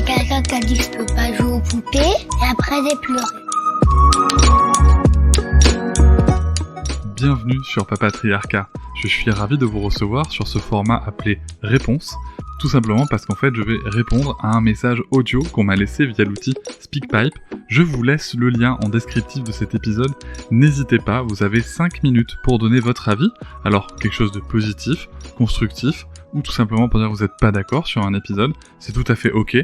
a quelqu'un qui a dit que je peux pas jouer aux poupées, et après j'ai pleuré. Bienvenue sur Papatriarcat. Je suis ravi de vous recevoir sur ce format appelé Réponse, tout simplement parce qu'en fait je vais répondre à un message audio qu'on m'a laissé via l'outil SpeakPipe. Je vous laisse le lien en descriptif de cet épisode. N'hésitez pas, vous avez 5 minutes pour donner votre avis. Alors quelque chose de positif, constructif, ou tout simplement pour dire que vous n'êtes pas d'accord sur un épisode, c'est tout à fait ok.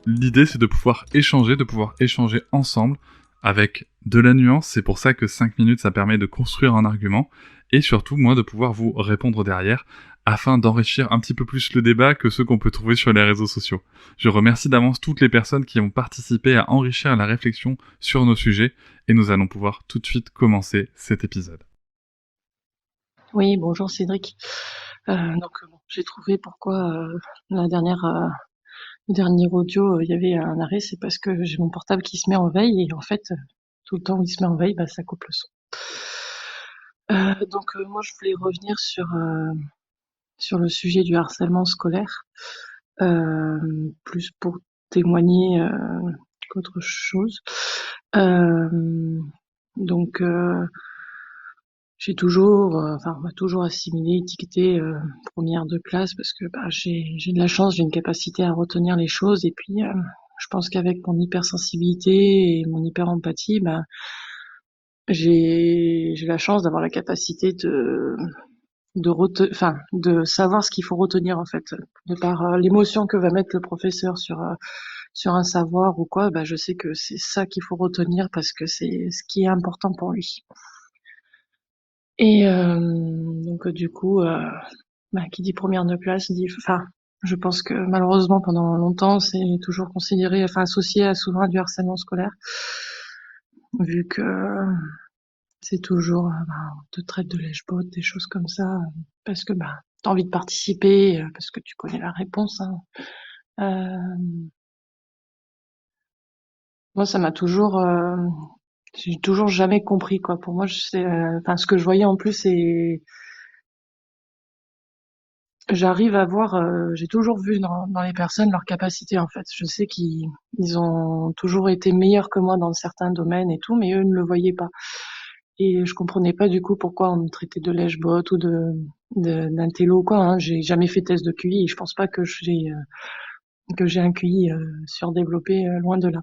L'idée c'est de pouvoir échanger ensemble avec de la nuance. C'est pour ça que 5 minutes ça permet de construire un argument, et surtout moi de pouvoir vous répondre derrière, afin d'enrichir un petit peu plus le débat que ceux qu'on peut trouver sur les réseaux sociaux. Je remercie d'avance toutes les personnes qui ont participé à enrichir la réflexion sur nos sujets, et nous allons pouvoir tout de suite commencer cet épisode. Oui, bonjour Cédric. J'ai trouvé pourquoi le dernier audio, il y avait un arrêt, c'est parce que j'ai mon portable qui se met en veille, et en fait, tout le temps où il se met en veille, ça coupe le son. Moi, je voulais revenir sur le sujet du harcèlement scolaire, plus pour témoigner qu'autre chose. J'ai toujours, on m'a toujours assimilé, étiqueté première de classe, parce que j'ai de la chance, j'ai une capacité à retenir les choses, et puis je pense qu'avec mon hypersensibilité et mon hyperempathie, j'ai la chance d'avoir la capacité de savoir ce qu'il faut retenir, en fait, de par l'émotion que va mettre le professeur sur un savoir ou quoi. Je sais que c'est ça qu'il faut retenir parce que c'est ce qui est important pour lui. Et du coup, qui dit première de classe dit, je pense que malheureusement pendant longtemps c'est toujours considéré, associé souvent à du harcèlement scolaire, vu que c'est toujours on te traite de lèche-botte, des choses comme ça, parce que t'as envie de participer, parce que tu connais la réponse, hein. Moi ça m'a toujours j'ai toujours jamais compris, quoi. Pour moi, ce que je voyais en plus, c'est j'arrive à voir, j'ai toujours vu dans les personnes leur capacité, en fait. Je sais qu'ils ont toujours été meilleurs que moi dans certains domaines et tout, mais eux ne le voyaient pas. Et je comprenais pas du coup pourquoi on me traitait de lèche-botte ou d'intello, quoi, hein. J'ai jamais fait test de QI, et je pense pas que j'ai un QI surdéveloppé, loin de là.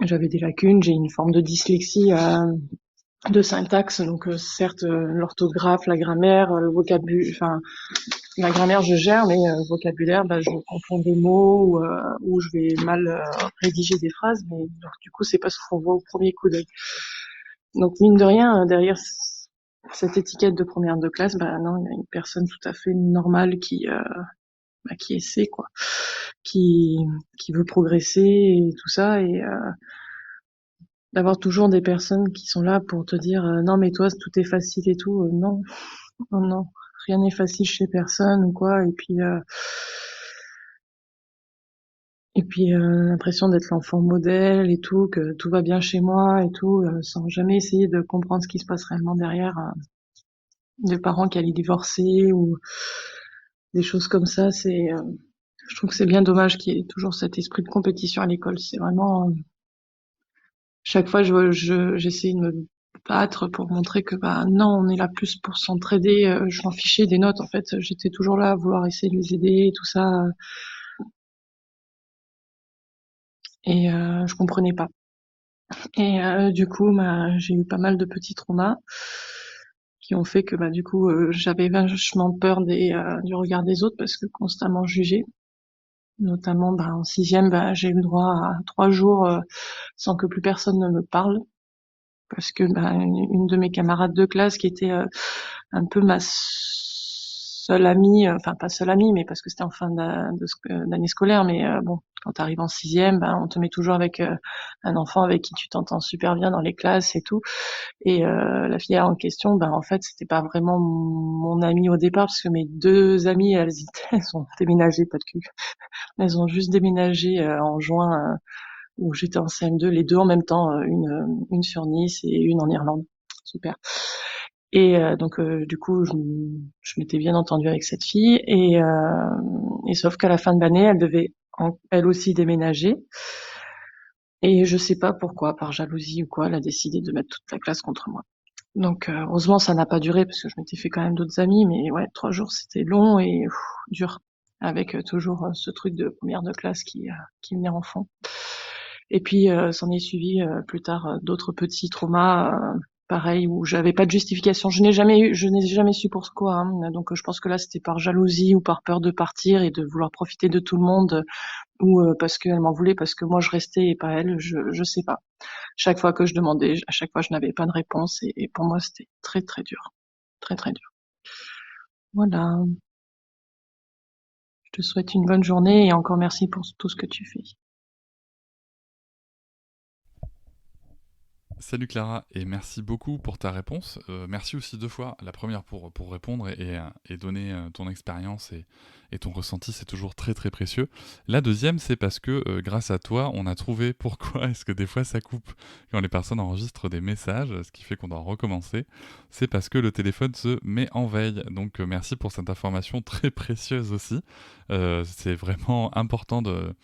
J'avais des lacunes, j'ai une forme de dyslexie de syntaxe, donc certes l'orthographe, la grammaire, le vocabulaire, la grammaire je gère, mais vocabulaire, je confonds des mots, ou je vais mal rédiger des phrases, mais donc, du coup c'est pas ce qu'on voit au premier coup d'œil. Donc mine de rien, derrière cette étiquette de première de classe, non, il y a une personne tout à fait normale qui essaie, quoi, qui veut progresser et tout ça, et d'avoir toujours des personnes qui sont là pour te dire non mais toi tout est facile et tout, non, rien n'est facile chez personne ou quoi, et puis l'impression d'être l'enfant modèle et tout, que tout va bien chez moi et tout, sans jamais essayer de comprendre ce qui se passe réellement derrière, des parents qui allaient divorcer ou des choses comme ça. Je trouve que c'est bien dommage qu'il y ait toujours cet esprit de compétition à l'école. C'est vraiment chaque fois j'essaie de me battre pour montrer que non, on est là plus pour s'entraider. Je m'en fichais des notes, en fait, j'étais toujours là à vouloir essayer de les aider et tout ça, et je comprenais pas. Et du coup, j'ai eu pas mal de petits traumas qui ont fait que du coup j'avais vachement peur du regard des autres, parce que constamment jugée. Notamment en sixième, j'ai eu le droit à 3 jours sans que plus personne ne me parle, parce que une de mes camarades de classe qui était un peu ma seule amie, pas seule amie, mais parce que c'était en fin d'année scolaire, mais quand t'arrives en sixième, on te met toujours avec un enfant avec qui tu t'entends super bien dans les classes et tout, et la fille en question, en fait c'était pas vraiment mon amie au départ, parce que mes 2 amies, elles ont déménagé, pas de cul, elles ont juste déménagé en juin, où j'étais en CM2, les 2 en même temps, une sur Nice et une en Irlande. Super. Et du coup, je m'étais bien entendue avec cette fille, et sauf qu'à la fin de l'année, elle devait elle aussi déménager. Et je sais pas pourquoi, par jalousie ou quoi, elle a décidé de mettre toute la classe contre moi. Donc heureusement ça n'a pas duré parce que je m'étais fait quand même d'autres amis, mais ouais, 3 jours c'était long et dur, avec toujours ce truc de première de classe qui venait en fond. Et puis s'en est suivi plus tard d'autres petits traumas, pareil où j'avais pas de justification. Je n'ai jamais su pourquoi. Hein. Donc je pense que là c'était par jalousie ou par peur de partir et de vouloir profiter de tout le monde, ou parce qu'elle m'en voulait parce que moi je restais et pas elle. Je sais pas. Chaque fois que je demandais, à chaque fois je n'avais pas de réponse et pour moi c'était très très dur, très très dur. Voilà. Je te souhaite une bonne journée et encore merci pour tout ce que tu fais. Salut Clara, et merci beaucoup pour ta réponse. Merci aussi 2 fois. La première pour répondre et donner ton expérience et ton ressenti, c'est toujours très très précieux. La deuxième, c'est parce que grâce à toi, on a trouvé pourquoi est-ce que des fois ça coupe quand les personnes enregistrent des messages, ce qui fait qu'on doit recommencer. C'est parce que le téléphone se met en veille. Donc merci pour cette information très précieuse aussi. C'est vraiment important de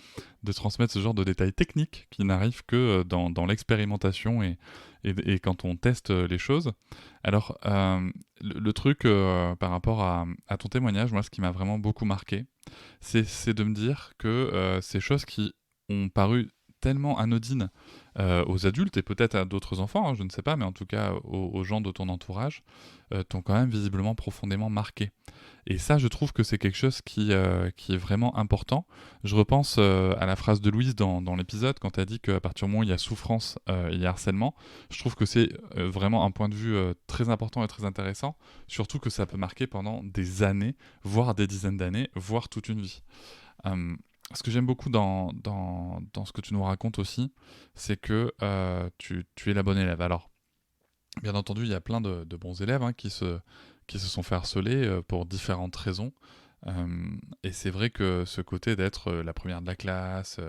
transmettre ce genre de détails techniques qui n'arrivent que dans l'expérimentation et quand on teste les choses. Alors, le truc par rapport à ton témoignage, moi, ce qui m'a vraiment beaucoup marqué, c'est de me dire que ces choses qui ont paru tellement anodines aux adultes et peut-être à d'autres enfants, hein, je ne sais pas, mais en tout cas aux gens de ton entourage, t'ont quand même visiblement profondément marqué. Et ça, je trouve que c'est quelque chose qui est vraiment important. Je repense à la phrase de Louise dans l'épisode, quand elle dit qu'à partir du moment où il y a souffrance, il y a harcèlement. Je trouve que c'est vraiment un point de vue très important et très intéressant, surtout que ça peut marquer pendant des années, voire des dizaines d'années, voire toute une vie. Ce que j'aime beaucoup dans ce que tu nous racontes aussi, c'est que tu es la bonne élève. Alors, bien entendu, il y a plein de bons élèves hein, qui se sont fait harceler pour différentes raisons. Et c'est vrai que ce côté d'être la première de la classe,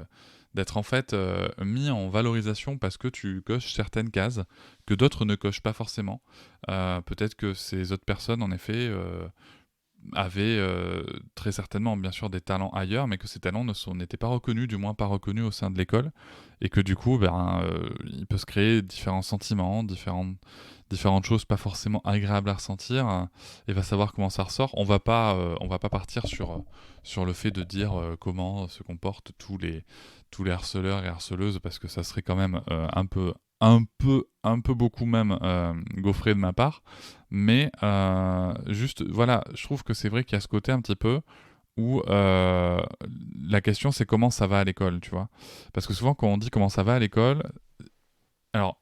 d'être en fait mis en valorisation parce que tu coches certaines cases que d'autres ne cochent pas forcément. Peut-être que ces autres personnes, en effet, avaient très certainement bien sûr des talents ailleurs, mais que ces talents n'étaient pas reconnus, du moins pas reconnus au sein de l'école, et que du coup, il peut se créer différents sentiments, différentes choses pas forcément agréables à ressentir, et va savoir comment ça ressort. On va pas partir sur le fait de dire comment se comportent tous les harceleurs et harceleuses, parce que ça serait quand même un peu beaucoup même gaufré de ma part. Mais juste, voilà, je trouve que c'est vrai qu'il y a ce côté un petit peu où la question c'est comment ça va à l'école, tu vois. Parce que souvent quand on dit comment ça va à l'école, alors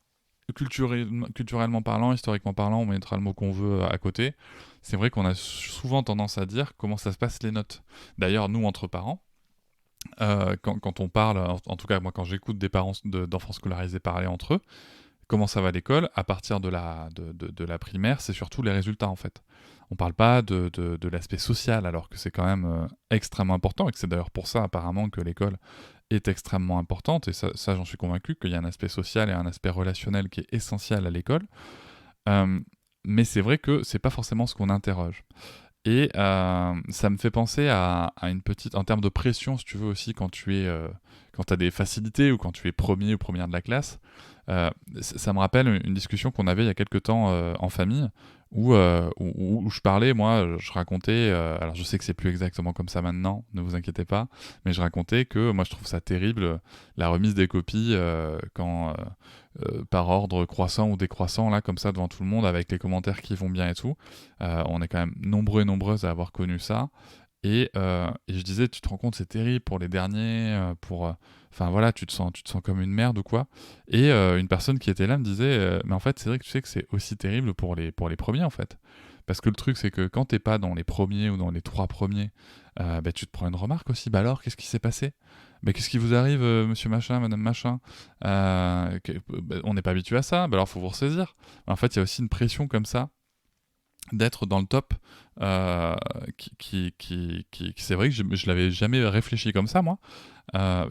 culturellement parlant, historiquement parlant, on mettra le mot qu'on veut à côté, c'est vrai qu'on a souvent tendance à dire comment ça se passe les notes. D'ailleurs, nous, entre parents, quand on parle, en tout cas moi quand j'écoute des parents d'enfants scolarisés parler entre eux, comment ça va à l'école, à partir de la primaire, c'est surtout les résultats en fait. On parle pas de l'aspect social, alors que c'est quand même extrêmement important, et que c'est d'ailleurs pour ça apparemment que l'école est extrêmement importante, et ça j'en suis convaincu, qu'il y a un aspect social et un aspect relationnel qui est essentiel à l'école. Euh, mais c'est vrai que c'est pas forcément ce qu'on interroge. Et ça me fait penser à une petite, en termes de pression, si tu veux aussi, quand tu as des facilités ou quand tu es premier ou première de la classe. Ça me rappelle une discussion qu'on avait il y a quelques temps en famille où je parlais, moi, je racontais, alors je sais que c'est plus exactement comme ça maintenant, ne vous inquiétez pas, mais je racontais que moi je trouve ça terrible, la remise des copies quand par ordre croissant ou décroissant, là, comme ça, devant tout le monde, avec les commentaires qui vont bien et tout. On est quand même nombreux et nombreuses à avoir connu ça. Et je disais, tu te rends compte, c'est terrible pour les derniers, enfin voilà, tu te sens comme une merde ou quoi. Et une personne qui était là me disait, mais en fait, c'est vrai que tu sais que c'est aussi terrible pour les premiers, en fait. Parce que le truc, c'est que quand t'es pas dans les premiers ou dans les 3 premiers, tu te prends une remarque aussi. Bah alors, qu'est-ce qui s'est passé? Bah qu'est-ce qui vous arrive, monsieur machin, madame machin? On n'est pas habitué à ça, bah alors faut vous ressaisir. En fait, il y a aussi une pression comme ça d'être dans le top, c'est vrai que je l'avais jamais réfléchi comme ça moi,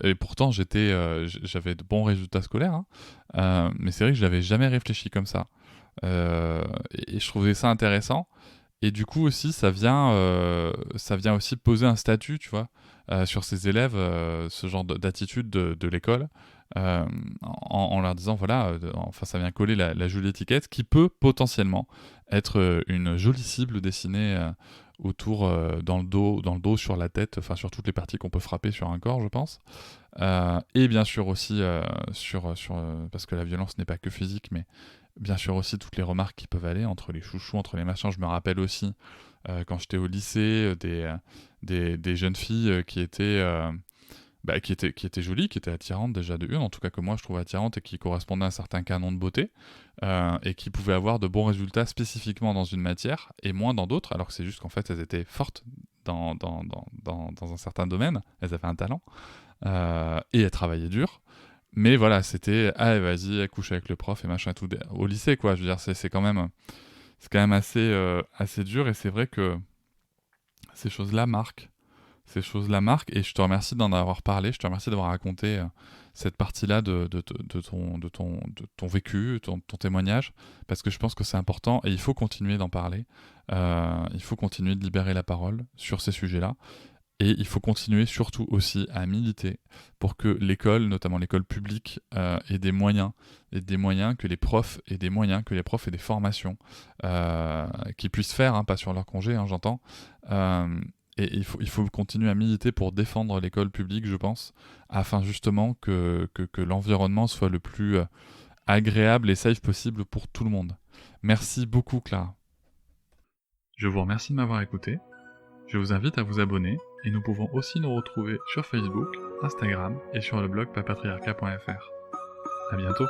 et pourtant j'avais de bons résultats scolaires, hein. Mais c'est vrai que je l'avais jamais réfléchi comme ça, et je trouvais ça intéressant. Et du coup aussi, ça vient aussi poser un statut, tu vois, sur ces élèves, ce genre d'attitude de l'école, en leur disant, voilà, enfin ça vient coller la jolie étiquette qui peut potentiellement être une jolie cible dessinée autour, dans le dos, sur la tête, enfin sur toutes les parties qu'on peut frapper sur un corps, je pense. Et bien sûr aussi, parce que la violence n'est pas que physique, mais bien sûr aussi toutes les remarques qui peuvent aller entre les chouchous, entre les machins. Je me rappelle aussi, quand j'étais au lycée, des jeunes filles qui étaient jolies, qui étaient attirantes déjà de une, en tout cas que moi je trouvais attirantes et qui correspondaient à un certain canon de beauté, et qui pouvaient avoir de bons résultats spécifiquement dans une matière et moins dans d'autres, alors que c'est juste qu'en fait elles étaient fortes dans un certain domaine, elles avaient un talent, et elles travaillaient dur. Mais voilà, c'était vas-y, elle couche avec le prof et machin et tout. Au lycée, quoi, je veux dire, c'est quand même assez dur, et c'est vrai que ces choses-là marquent. Ces choses-là marquent, et je te remercie d'en avoir parlé, je te remercie d'avoir raconté cette partie-là de ton vécu, ton témoignage, parce que je pense que c'est important et il faut continuer d'en parler. Il faut continuer de libérer la parole sur ces sujets-là. Et il faut continuer surtout aussi à militer pour que l'école, notamment l'école publique, ait des moyens, que les profs aient des moyens, que les profs aient des formations qu'ils puissent faire, hein, pas sur leur congé, hein, j'entends. Et il faut continuer à militer pour défendre l'école publique, je pense, afin justement que l'environnement soit le plus agréable et safe possible pour tout le monde. Merci beaucoup, Clara. Je vous remercie de m'avoir écouté. Je vous invite à vous abonner, et nous pouvons aussi nous retrouver sur Facebook, Instagram et sur le blog papatriarcat.fr. À bientôt.